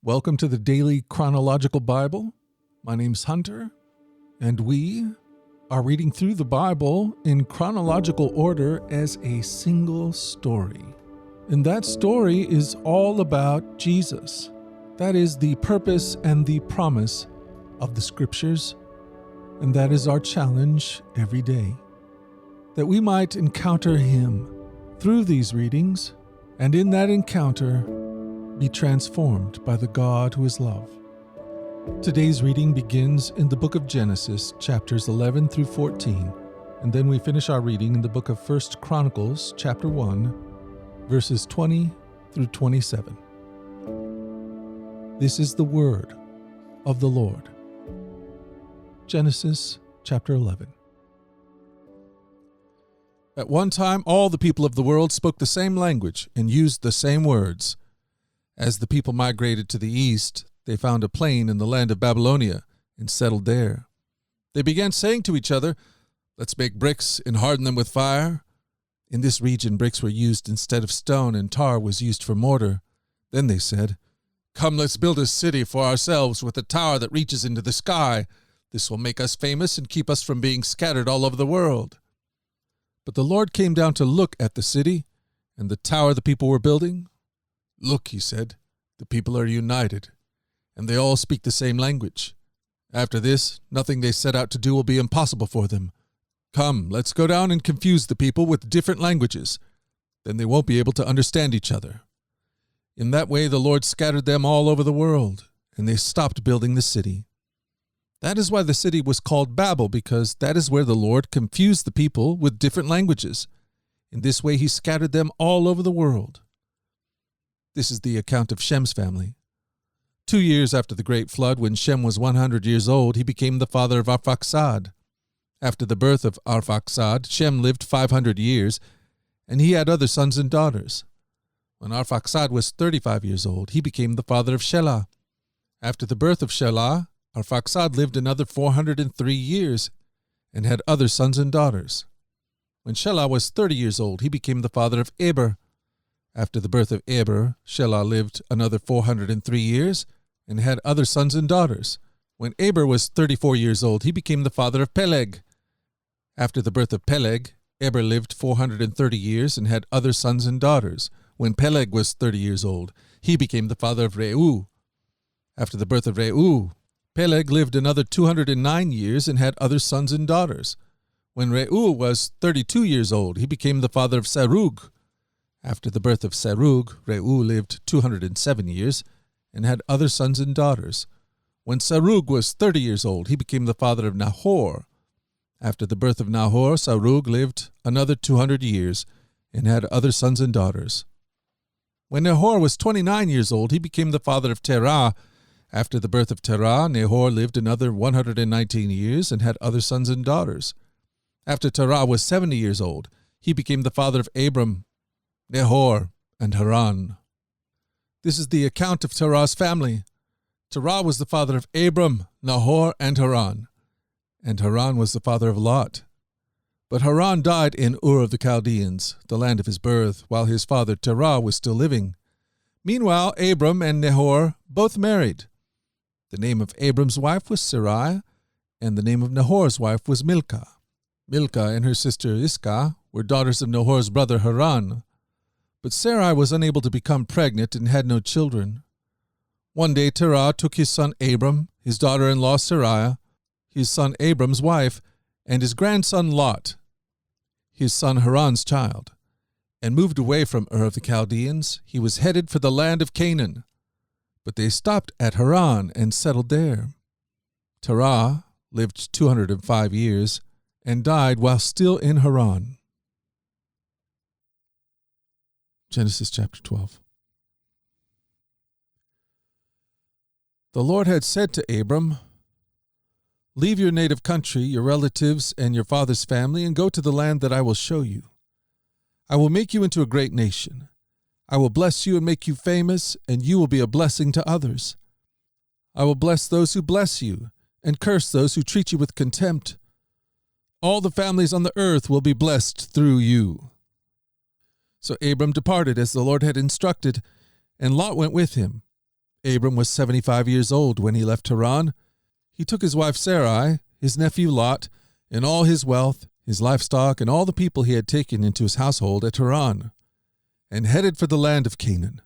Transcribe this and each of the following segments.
Welcome to the Daily Chronological Bible. My name's Hunter, and we are reading through the Bible in chronological order as a single story. And that story is all about Jesus. That is the purpose and the promise of the Scriptures, and that is our challenge every day, that we might encounter Him through these readings, and in that encounter, be transformed by the God who is love. Today's reading begins in the book of Genesis, chapters 11 through 14, and then we finish our reading in the book of 1 Chronicles, chapter 1, verses 20 through 27. This is the word of the Lord. Genesis, chapter 11. At one time, all the people of the world spoke the same language and used the same words. As the people migrated to the east, they found a plain in the land of Babylonia and settled there. They began saying to each other, "Let's make bricks and harden them with fire." In this region, bricks were used instead of stone, and tar was used for mortar. Then they said, "Come, let's build a city for ourselves with a tower that reaches into the sky. This will make us famous and keep us from being scattered all over the world." But the Lord came down to look at the city and the tower the people were building. "Look," he said, "the people are united, and they all speak the same language. After this, nothing they set out to do will be impossible for them. Come, let's go down and confuse the people with different languages. Then they won't be able to understand each other." In that way, the Lord scattered them all over the world, and they stopped building the city. That is why the city was called Babel, because that is where the Lord confused the people with different languages. In this way, he scattered them all over the world. This is the account of Shem's family. 2 years after the great flood, when Shem was 100 years old, he became the father of Arphaxad. After the birth of Arphaxad, Shem lived 500 years, and he had other sons and daughters. When Arphaxad was 35 years old, he became the father of Shelah. After the birth of Shelah, Arphaxad lived another 403 years, and had other sons and daughters. When Shelah was 30 years old, he became the father of Eber. After the birth of Eber, Shelah lived another 403 years and had other sons and daughters. When Eber was 34 years old, he became the father of Peleg. After the birth of Peleg, Eber lived 430 years and had other sons and daughters. When Peleg was 30 years old, he became the father of Reu. After the birth of Reu, Peleg lived another 209 years and had other sons and daughters. When Reu was 32 years old, he became the father of Serug. After the birth of Serug, Reu lived 207 years and had other sons and daughters. When Serug was 30 years old, he became the father of Nahor. After the birth of Nahor, Serug lived another 200 years and had other sons and daughters. When Nahor was 29 years old, he became the father of Terah. After the birth of Terah, Nahor lived another 119 years and had other sons and daughters. After Terah was 70 years old, he became the father of Abram, Nahor, and Haran. This is the account of Terah's family. Terah was the father of Abram, Nahor, and Haran. And Haran was the father of Lot. But Haran died in Ur of the Chaldeans, the land of his birth, while his father Terah was still living. Meanwhile, Abram and Nahor both married. The name of Abram's wife was Sarai, and the name of Nahor's wife was Milcah. Milcah and her sister Iscah were daughters of Nahor's brother Haran. But Sarai was unable to become pregnant and had no children. One day Terah took his son Abram, his daughter-in-law Sarai, his son Abram's wife, and his grandson Lot, his son Haran's child, and moved away from Ur of the Chaldeans. He was headed for the land of Canaan. But they stopped at Haran and settled there. Terah lived 205 years and died while still in Haran. Genesis chapter 12. The Lord had said to Abram, "Leave your native country, your relatives, and your father's family, and go to the land that I will show you. I will make you into a great nation. I will bless you and make you famous, and you will be a blessing to others. I will bless those who bless you, and curse those who treat you with contempt. All the families on the earth will be blessed through you." So Abram departed as the Lord had instructed, and Lot went with him. Abram was 75 years old when he left Haran. He took his wife Sarai, his nephew Lot, and all his wealth, his livestock, and all the people he had taken into his household at Haran, and headed for the land of Canaan.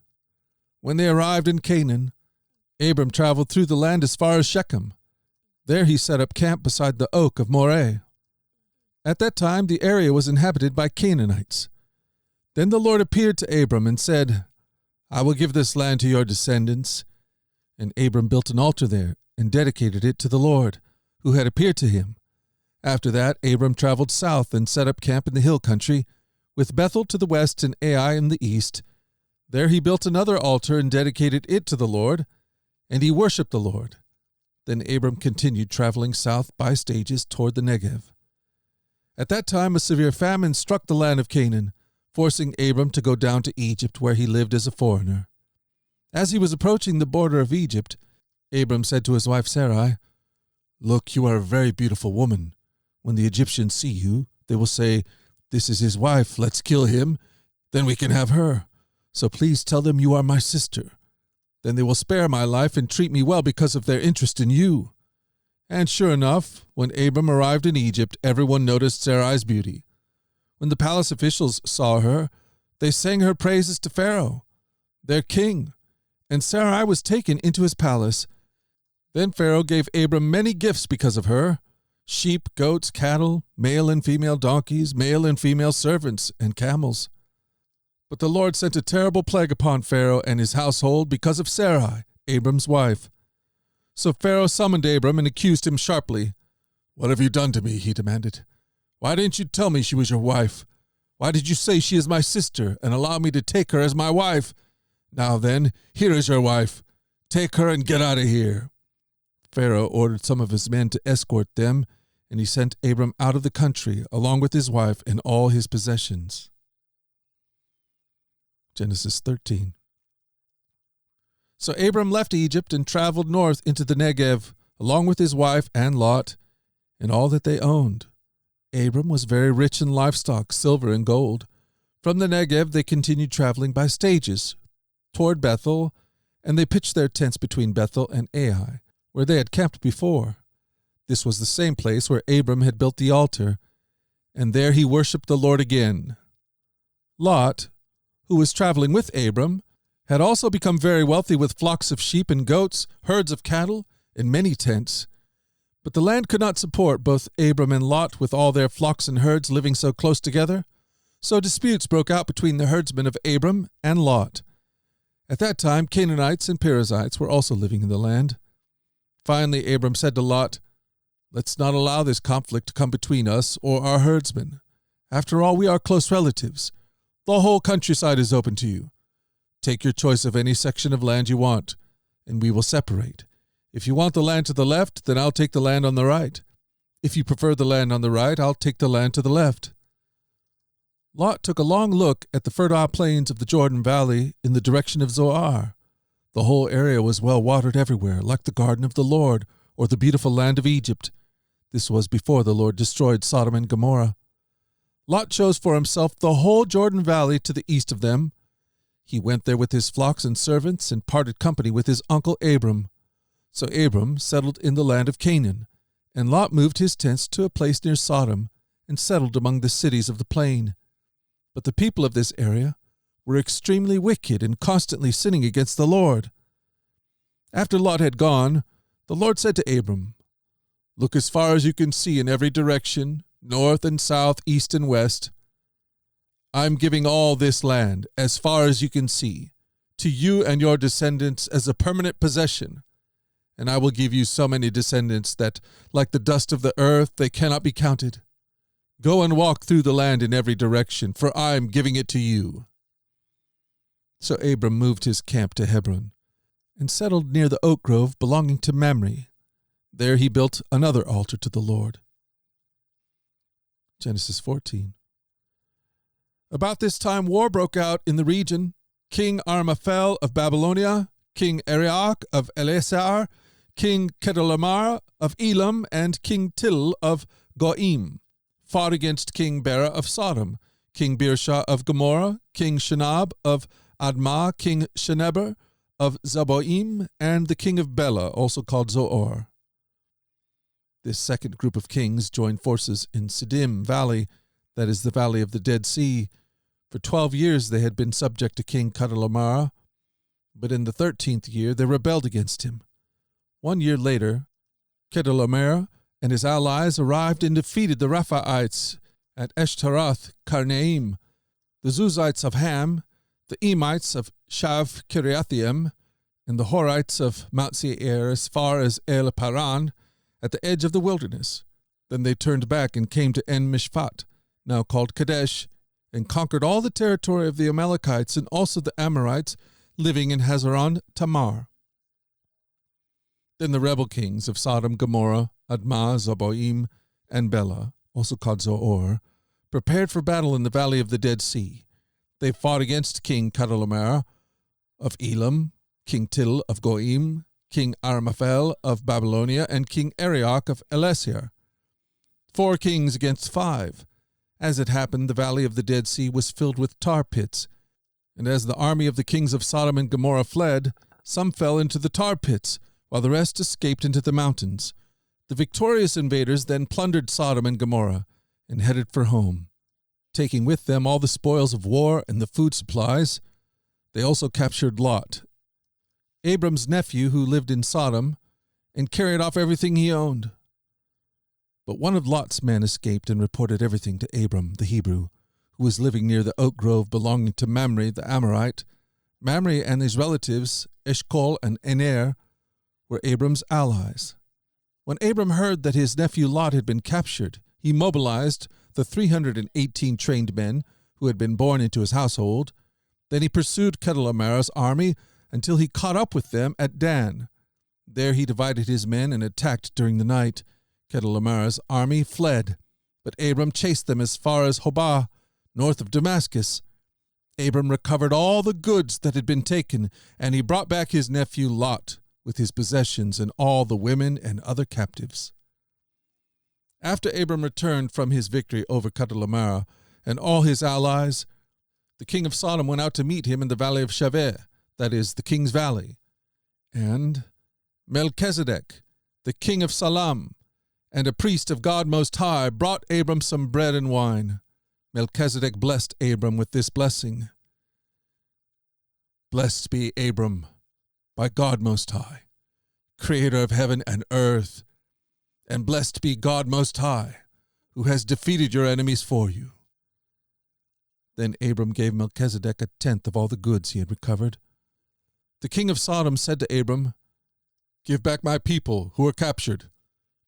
When they arrived in Canaan, Abram traveled through the land as far as Shechem. There he set up camp beside the oak of Moreh. At that time the area was inhabited by Canaanites. Then the Lord appeared to Abram and said, I will give this land to your descendants. And Abram built an altar there and dedicated it to the Lord, who had appeared to him. After that, Abram traveled south and set up camp in the hill country, with Bethel to the west and Ai in the east. There he built another altar and dedicated it to the Lord, and he worshipped the Lord. Then Abram continued traveling south by stages toward the Negev. At that time a severe famine struck the land of Canaan, forcing Abram to go down to Egypt, where he lived as a foreigner. As he was approaching the border of Egypt, Abram said to his wife Sarai, Look, you are a very beautiful woman. When the Egyptians see you, they will say, This is his wife, let's kill him, then we can have her. So please tell them you are my sister. Then they will spare my life and treat me well because of their interest in you. And sure enough, when Abram arrived in Egypt, everyone noticed Sarai's beauty. When the palace officials saw her, they sang her praises to Pharaoh, their king, and Sarai was taken into his palace. Then Pharaoh gave Abram many gifts because of her: sheep, goats, cattle, male and female donkeys, male and female servants, and camels. But the Lord sent a terrible plague upon Pharaoh and his household because of Sarai, Abram's wife. So Pharaoh summoned Abram and accused him sharply. What have you done to me? He demanded. Why didn't you tell me she was your wife? Why did you say she is my sister and allow me to take her as my wife? Now then, here is your wife. Take her and get out of here. Pharaoh ordered some of his men to escort them, and he sent Abram out of the country along with his wife and all his possessions. Genesis 13. So Abram left Egypt and traveled north into the Negev, along with his wife and Lot, and all that they owned. Abram was very rich in livestock, silver and gold. From the Negev they continued traveling by stages toward Bethel, and they pitched their tents between Bethel and Ai, where they had camped before. This was the same place where Abram had built the altar, and there he worshipped the Lord again. Lot, who was traveling with Abram, had also become very wealthy with flocks of sheep and goats, herds of cattle, and many tents. But the land could not support both Abram and Lot with all their flocks and herds living so close together. So disputes broke out between the herdsmen of Abram and Lot. At that time, Canaanites and Perizzites were also living in the land. Finally, Abram said to Lot, Let's not allow this conflict to come between us or our herdsmen. After all, we are close relatives. The whole countryside is open to you. Take your choice of any section of land you want, and we will separate. If you want the land to the left, then I'll take the land on the right. If you prefer the land on the right, I'll take the land to the left. Lot took a long look at the fertile plains of the Jordan Valley in the direction of Zoar. The whole area was well watered everywhere, like the garden of the Lord, or the beautiful land of Egypt. This was before the Lord destroyed Sodom and Gomorrah. Lot chose for himself the whole Jordan Valley to the east of them. He went there with his flocks and servants and parted company with his uncle Abram. So Abram settled in the land of Canaan, and Lot moved his tents to a place near Sodom and settled among the cities of the plain. But the people of this area were extremely wicked and constantly sinning against the Lord. After Lot had gone, the Lord said to Abram, Look as far as you can see in every direction, north and south, east and west. I'm giving all this land, as far as you can see, to you and your descendants as a permanent possession. And I will give you so many descendants that, like the dust of the earth, they cannot be counted. Go and walk through the land in every direction, for I am giving it to you. So Abram moved his camp to Hebron, and settled near the oak grove belonging to Mamre. There he built another altar to the Lord. Genesis 14. About this time war broke out in the region. King Armaphel of Babylonia, King Arioch of Elasar, King Kedorlaomer of Elam, and King Tidal of Goim fought against King Bera of Sodom, King Birsha of Gomorrah, King Shinab of Admah, King Sheneber of Zeboim, and the king of Bela, also called Zoar. This second group of kings joined forces in Siddim Valley, that is the valley of the Dead Sea. For 12 years they had been subject to King Chedorlaomer, but in the 13th year they rebelled against him. 1 year later, Chedorlaomer and his allies arrived and defeated the Rephaites at Eshtaroth Karnaim, the Zuzites of Ham, the Emites of Shav Kiriathaim, and the Horites of Mount Seir as far as El Paran, at the edge of the wilderness. Then they turned back and came to En Mishpat, now called Kadesh, and conquered all the territory of the Amalekites and also the Amorites living in Hazeron Tamar. Then the rebel kings of Sodom, Gomorrah, Admah, Zeboim, and Bela, also called Zoar, prepared for battle in the valley of the Dead Sea. They fought against King Chedorlaomer of Elam, King Til of Goim, King Aramaphel of Babylonia, and King Arioch of Ellasar. 4 kings against 5. As it happened, the valley of the Dead Sea was filled with tar pits, and as the army of the kings of Sodom and Gomorrah fled, some fell into the tar pits, while the rest escaped into the mountains. The victorious invaders then plundered Sodom and Gomorrah and headed for home, taking with them all the spoils of war and the food supplies. They also captured Lot, Abram's nephew who lived in Sodom, and carried off everything he owned. But one of Lot's men escaped and reported everything to Abram the Hebrew, who was living near the oak grove belonging to Mamre the Amorite. Mamre and his relatives, Eshcol and Ener, were Abram's allies. When Abram heard that his nephew Lot had been captured, he mobilized the 318 trained men who had been born into his household. Then he pursued Chedorlaomer's army until he caught up with them at Dan. There he divided his men and attacked during the night. Chedorlaomer's army fled, but Abram chased them as far as Hobah, north of Damascus. Abram recovered all the goods that had been taken, and he brought back his nephew Lot with his possessions and all the women and other captives. After Abram returned from his victory over Chedorlaomer and all his allies, the king of Sodom went out to meet him in the valley of Shaveh, that is, the king's valley. And Melchizedek, the king of Salem, and a priest of God Most High, brought Abram some bread and wine. Melchizedek blessed Abram with this blessing: Blessed be Abram by God Most High, creator of heaven and earth, and blessed be God Most High, who has defeated your enemies for you. Then Abram gave Melchizedek 1/10 of all the goods he had recovered. The king of Sodom said to Abram, Give back my people who are captured,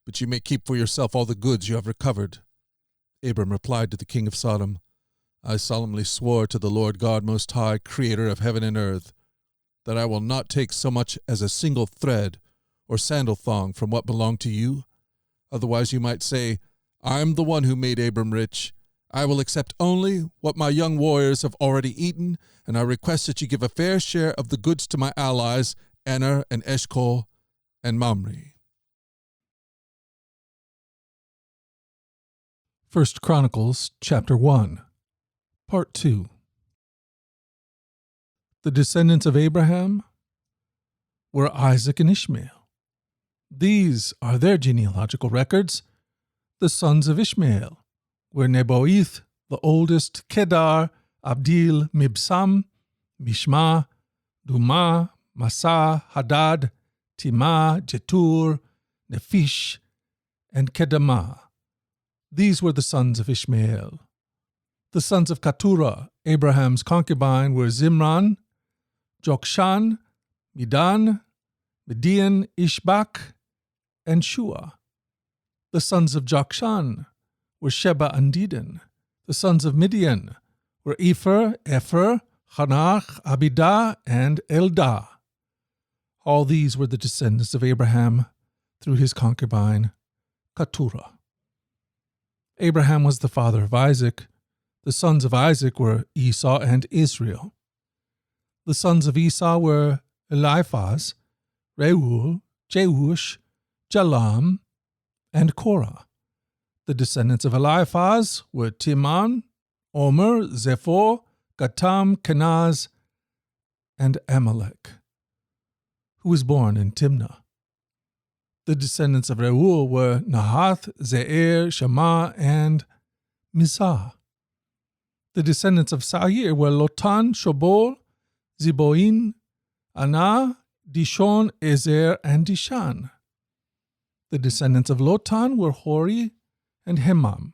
but you may keep for yourself all the goods you have recovered. Abram replied to the king of Sodom, I solemnly swore to the Lord God Most High, creator of heaven and earth, that I will not take so much as a single thread or sandal thong from what belonged to you. Otherwise you might say, I am the one who made Abram rich. I will accept only what my young warriors have already eaten, and I request that you give a fair share of the goods to my allies, Ener and Eshcol and Mamre. 1 Chronicles chapter 1, part 2. The descendants of Abraham were Isaac and Ishmael. These are their genealogical records. The sons of Ishmael were Neboith, the oldest, Kedar, Abdil, Mibsam, Mishma, Dumah, Massa, Hadad, Timah, Jetur, Nephish, and Kedemah. These were the sons of Ishmael. The sons of Keturah, Abraham's concubine, were Zimran, Jokshan, Midan, Midian, Ishbak, and Shua. The sons of Jokshan were Sheba and Dedan. The sons of Midian were Epher, Hanach, Abidah, and Eldah. All these were the descendants of Abraham through his concubine, Keturah. Abraham was the father of Isaac. The sons of Isaac were Esau and Israel. The sons of Esau were Eliphaz, Reuel, Jeush, Jalam, and Korah. The descendants of Eliphaz were Timan, Omer, Zepho, Gatam, Kenaz, and Amalek. who was born in Timnah. The descendants of Reuel were Nahath, Ze'er, Shammah, and Mizah. The descendants of Sair were Lotan, Shobol, Ziboin, Anah, Dishon, Ezer, and Dishan. The descendants of Lotan were Hori and Hemam.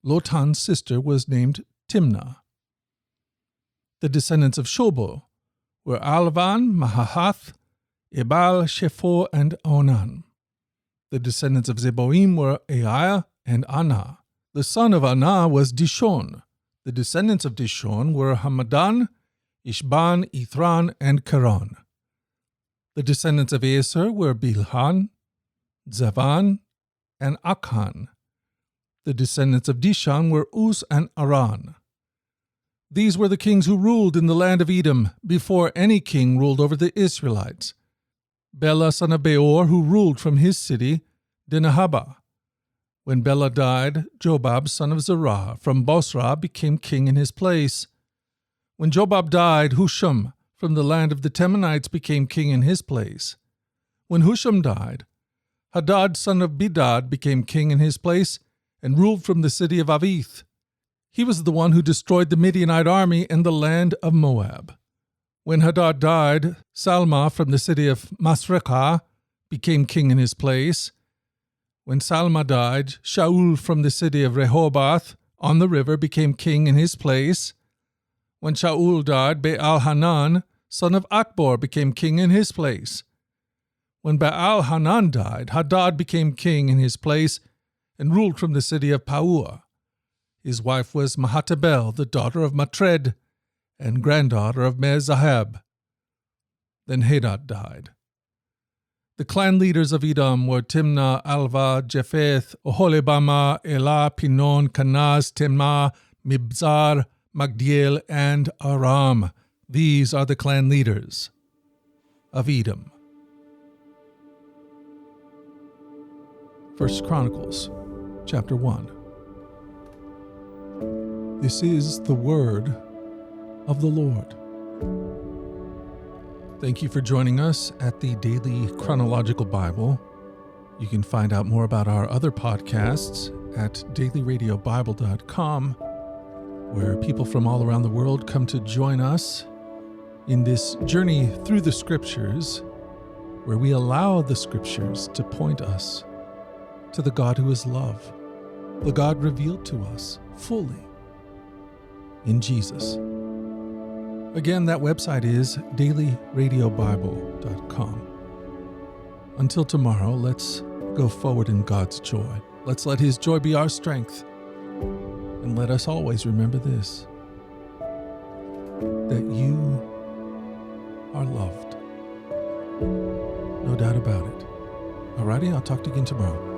Lotan's sister was named Timnah. The descendants of Shobol were Alvan, Mahahath, Ebal, Shepho, and Onan. The descendants of Zeboim were Aiah and Anah. The son of Anah was Dishon. The descendants of Dishon were Hamadan, Ishban, Ithran, and Karan. The descendants of Eser were Bilhan, Zavan, and Akhan. The descendants of Dishan were Uz and Aran. These were the kings who ruled in the land of Edom before any king ruled over the Israelites. Bela son of Beor, who ruled from his city, Dinahaba. When Bela died, Jobab son of Zerah from Bosra became king in his place. When Jobab died, Husham from the land of the Temanites became king in his place. When Husham died, Hadad son of Bedad became king in his place and ruled from the city of Avith. He was the one who destroyed the Midianite army in the land of Moab. When Hadad died, Salma from the city of Masrekah became king in his place. When Salma died, Shaul from the city of Rehoboth on the river became king in his place. When Shaul died, Baal-Hanan, son of Akbor, became king in his place. When Baal-Hanan died, Hadad became king in his place and ruled from the city of Paua. His wife was Mahatabel, the daughter of Matred, and granddaughter of Mezahab. Then Hadad died. The clan leaders of Edom were Timnah, Alva, Jepheth, Oholibamah, Elah, Pinon, Kanaz, Temah, Mibzar, Magdiel, and Aram. These are the clan leaders of Edom. 1 Chronicles, chapter 1. This is the word of the Lord. Thank you for joining us at the Daily Chronological Bible. You can find out more about our other podcasts at dailyradiobible.com, where people from all around the world come to join us in this journey through the Scriptures, where we allow the Scriptures to point us to the God who is love, the God revealed to us fully in Jesus. Again, that website is dailyradiobible.com. Until tomorrow, let's go forward in God's joy. Let's let His joy be our strength. And let us always remember this, that you are loved. No doubt about it. Alrighty, I'll talk to you again tomorrow.